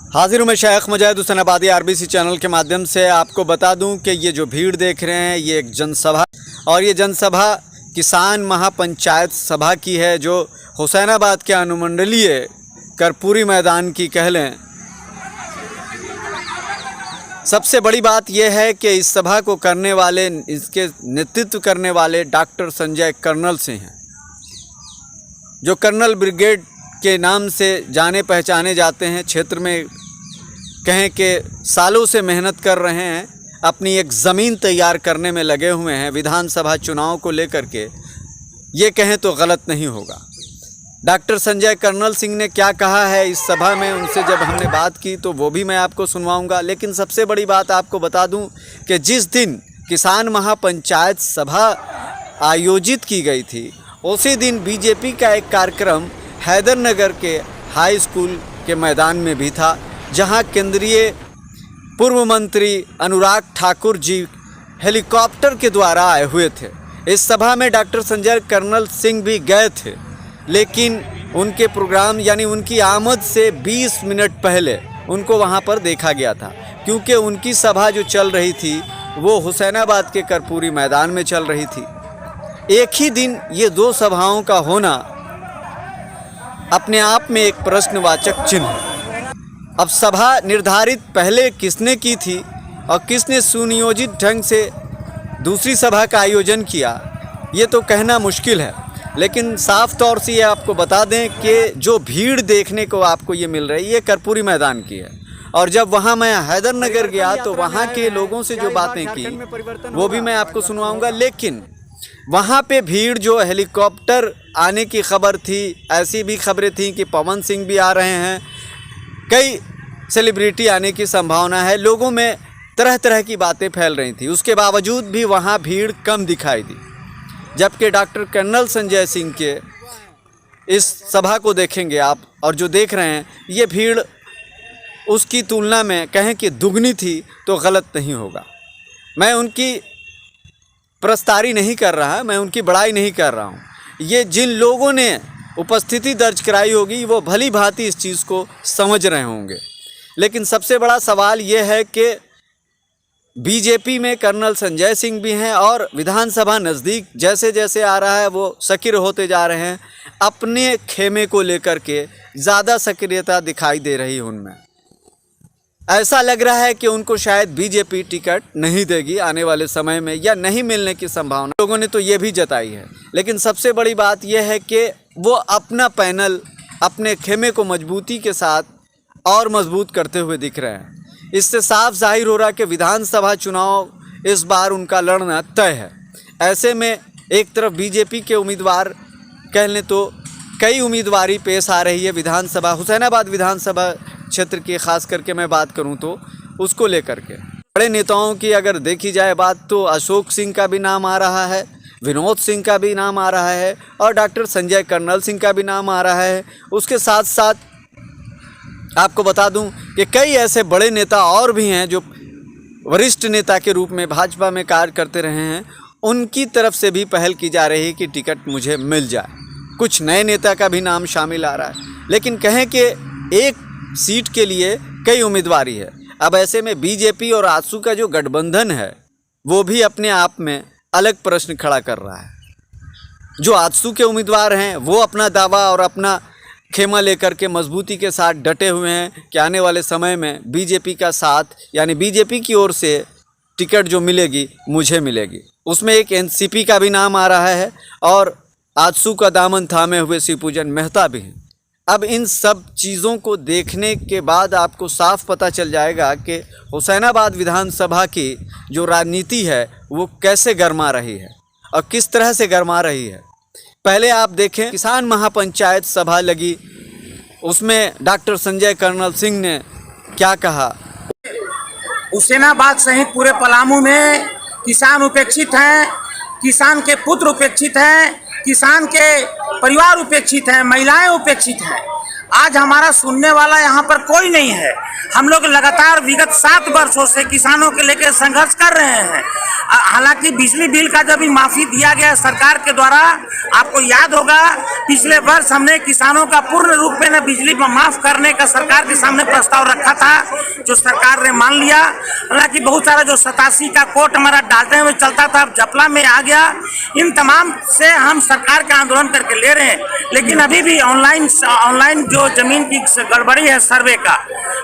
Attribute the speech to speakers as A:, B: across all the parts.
A: हाजिर हूँ मैं शेख मुजाहिद हुसैन आबादी आरबीसी चैनल के माध्यम से। आपको बता दूं कि ये जो भीड़ देख रहे हैं ये एक जनसभा और ये जनसभा किसान महापंचायत सभा की है, जो हुसैनाबाद के अनुमंडलीय कर्पूरी मैदान की कह लें। सबसे बड़ी बात यह है कि इस सभा को करने वाले, इसके नेतृत्व करने वाले डॉक्टर संजय कर्नल सिंह हैं, जो कर्नल ब्रिगेड के नाम से जाने पहचाने जाते हैं। क्षेत्र में कहें कि सालों से मेहनत कर रहे हैं, अपनी एक ज़मीन तैयार करने में लगे हुए हैं विधानसभा चुनाव को लेकर के। ये कहें तो गलत नहीं होगा। डॉक्टर संजय कर्नल सिंह ने क्या कहा है इस सभा में, उनसे जब हमने बात की तो वो भी मैं आपको सुनवाऊंगा। लेकिन सबसे बड़ी बात आपको बता दूं कि जिस दिन किसान महापंचायत सभा आयोजित की गई थी, उसी दिन बीजेपी का एक कार्यक्रम हैदरनगर के हाई स्कूल के मैदान में भी था, जहां केंद्रीय पूर्व मंत्री अनुराग ठाकुर जी हेलीकॉप्टर के द्वारा आए हुए थे। इस सभा में डॉक्टर संजय कर्नल सिंह भी गए थे, लेकिन उनके प्रोग्राम यानी उनकी आमद से 20 मिनट पहले उनको वहां पर देखा गया था, क्योंकि उनकी सभा जो चल रही थी वो हुसैनाबाद के कर्पूरी मैदान में चल रही थी। एक ही दिन ये दो सभाओं का होना अपने आप में एक प्रश्नवाचक चिन्ह है। अब सभा निर्धारित पहले किसने की थी और किसने सुनियोजित ढंग से दूसरी सभा का आयोजन किया, ये तो कहना मुश्किल है। लेकिन साफ तौर से ये आपको बता दें कि जो भीड़ देखने को आपको ये मिल रही है, ये कर्पूरी मैदान की है। और जब वहाँ मैं हैदरनगर गया तो वहाँ के लोगों से जो बातें की वो भी मैं आपको सुनवाऊंगा। लेकिन वहाँ पे भीड़, जो हेलीकॉप्टर आने की खबर थी, ऐसी भी खबरें थी कि पवन सिंह भी आ रहे हैं, कई सेलिब्रिटी आने की संभावना है, लोगों में तरह तरह की बातें फैल रही थी। उसके बावजूद भी वहाँ भीड़ कम दिखाई दी। जबकि डॉक्टर कर्नल संजय सिंह के इस सभा को देखेंगे आप, और जो देख रहे हैं, ये भीड़ उसकी तुलना में कहें कि दुगनी थी तो गलत नहीं होगा। मैं उनकी प्रस्तारी नहीं कर रहा, मैं उनकी बड़ाई नहीं कर रहा हूँ। ये जिन लोगों ने उपस्थिति दर्ज कराई होगी वो भली भांति इस चीज़ को समझ रहे होंगे। लेकिन सबसे बड़ा सवाल ये है कि बीजेपी में कर्नल संजय सिंह भी हैं और विधानसभा नज़दीक जैसे जैसे आ रहा है वो सक्रिय होते जा रहे हैं। अपने खेमे को लेकर के ज़्यादा सक्रियता दिखाई दे रही है उनमें। ऐसा लग रहा है कि उनको शायद बीजेपी टिकट नहीं देगी आने वाले समय में, या नहीं मिलने की संभावना लोगों ने तो ये भी जताई है। लेकिन सबसे बड़ी बात यह है कि वो अपना पैनल, अपने खेमे को मजबूती के साथ और मजबूत करते हुए दिख रहे हैं। इससे साफ जाहिर हो रहा है कि विधानसभा चुनाव इस बार उनका लड़ना तय है। ऐसे में एक तरफ बीजेपी के उम्मीदवार कह लें तो कई उम्मीदवारी पेश आ रही है विधानसभा, हुसैनाबाद विधानसभा क्षेत्र की खास करके मैं बात करूं तो उसको लेकर के। बड़े नेताओं की अगर देखी जाए बात तो अशोक सिंह का भी नाम आ रहा है, विनोद सिंह का भी नाम आ रहा है और डॉक्टर संजय कर्नल सिंह का भी नाम आ रहा है। उसके साथ साथ आपको बता दूं कि कई ऐसे बड़े नेता और भी हैं जो वरिष्ठ नेता के रूप में भाजपा में कार्य करते रहे हैं, उनकी तरफ से भी पहल की जा रही है कि टिकट मुझे मिल जाए। कुछ नए नेता का भी नाम शामिल आ रहा है। लेकिन कहें कि एक सीट के लिए कई उम्मीदवारी है। अब ऐसे में बीजेपी और आजसू का जो गठबंधन है वो भी अपने आप में अलग प्रश्न खड़ा कर रहा है। जो आजसू के उम्मीदवार हैं वो अपना दावा और अपना खेमा लेकर के मजबूती के साथ डटे हुए हैं कि आने वाले समय में बीजेपी का साथ, यानी बीजेपी की ओर से टिकट जो मिलेगी मुझे मिलेगी। उसमें एक एनसीपी का भी नाम आ रहा है और आजसू का दामन थामे हुए शिवपूजन मेहता भी हैं। अब इन सब चीज़ों को देखने के बाद आपको साफ पता चल जाएगा कि हुसैनाबाद विधानसभा की जो राजनीति है वो कैसे गरमा रही है और किस तरह से गरमा रही है। पहले आप देखें, किसान महापंचायत सभा लगी, उसमें डॉक्टर संजय कर्नल सिंह ने क्या कहा।
B: हुसैनाबाद सहित पूरे पलामू में किसान उपेक्षित हैं, किसान के पुत्र उपेक्षित हैं, किसान के परिवार उपेक्षित हैं, महिलाएं उपेक्षित हैं। आज हमारा सुनने वाला यहाँ पर कोई नहीं है। हम लोग लगातार विगत 7 वर्षों से किसानों के लेकर संघर्ष कर रहे हैं। हालांकि बिजली बिल का जब भी माफी दिया गया सरकार के द्वारा, आपको याद होगा पिछले वर्ष हमने किसानों का पूर्ण रूप में न बिजली माफ करने का सरकार के सामने प्रस्ताव रखा था, जो सरकार ने मान लिया। हालांकि बहुत सारा जो 87 का कोर्ट हमारा डालते हुए चलता था, अब जपला में आ गया। इन तमाम से हम सरकार का आंदोलन करके ले रहे हैं, लेकिन अभी भी ऑनलाइन जो जमीन की गड़बड़ी है, सर्वे का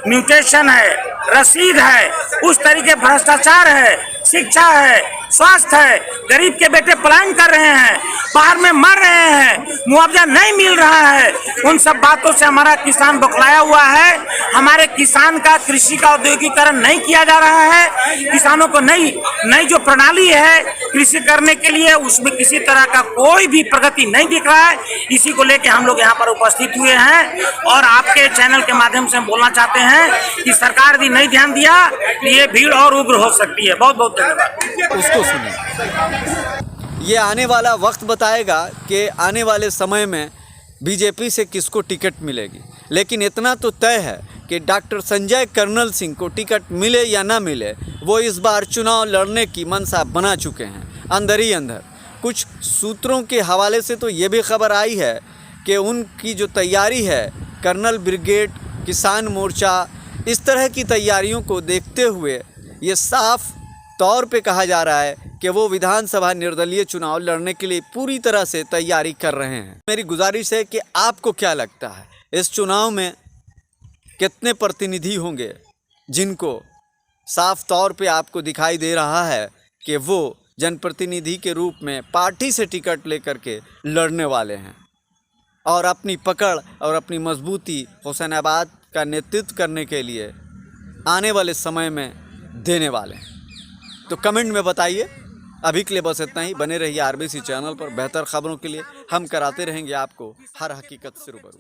B: म्यूटेशन है, रसीद है, उस तरीके भ्रष्टाचार है, शिक्षा है, स्वास्थ्य है, गरीब के बेटे पलायन कर रहे हैं, बाहर में मर रहे हैं, मुआवजा नहीं मिल रहा है। उन सब बातों से हमारा किसान बौखलाया हुआ है। हमारे किसान का कृषि का औद्योगिकीकरण नहीं किया जा रहा है। किसानों को नई जो प्रणाली है कृषि करने के लिए, उसमें किसी तरह का कोई भी प्रगति नहीं दिख रहा है। इसी को लेकर हम लोग यहाँ पर उपस्थित हुए हैं और आपके चैनल के माध्यम से हम बोलना चाहते हैं कि सरकार भी नहीं ध्यान दिया, ये भीड़ और उग्र हो सकती है। बहुत बहुत धन्यवाद।
A: उसको सुनिए। ये आने वाला वक्त बताएगा कि आने वाले समय में बीजेपी से किसको टिकट मिलेगी, लेकिन इतना तो तय है कि डॉक्टर संजय कर्नल सिंह को टिकट मिले या ना मिले, वो इस बार चुनाव लड़ने की मनसा बना चुके हैं अंदर ही अंदर। कुछ सूत्रों के हवाले से तो ये भी खबर आई है कि उनकी जो तैयारी है, कर्नल ब्रिगेड, किसान मोर्चा, इस तरह की तैयारियों को देखते हुए ये साफ तौर पे कहा जा रहा है कि वो विधानसभा निर्दलीय चुनाव लड़ने के लिए पूरी तरह से तैयारी कर रहे हैं। मेरी गुजारिश है कि आपको क्या लगता है, इस चुनाव में कितने प्रतिनिधि होंगे जिनको साफ तौर पे आपको दिखाई दे रहा है कि वो जनप्रतिनिधि के रूप में पार्टी से टिकट लेकर के लड़ने वाले हैं और अपनी पकड़ और अपनी मजबूती हुसैनाबाद का नेतृत्व करने के लिए आने वाले समय में देने वाले हैं। तो कमेंट में बताइए। अभी के लिए बस इतना ही। बने रहिए आरबीसी चैनल पर। बेहतर खबरों के लिए हम कराते रहेंगे आपको हर हकीकत से रूबरू।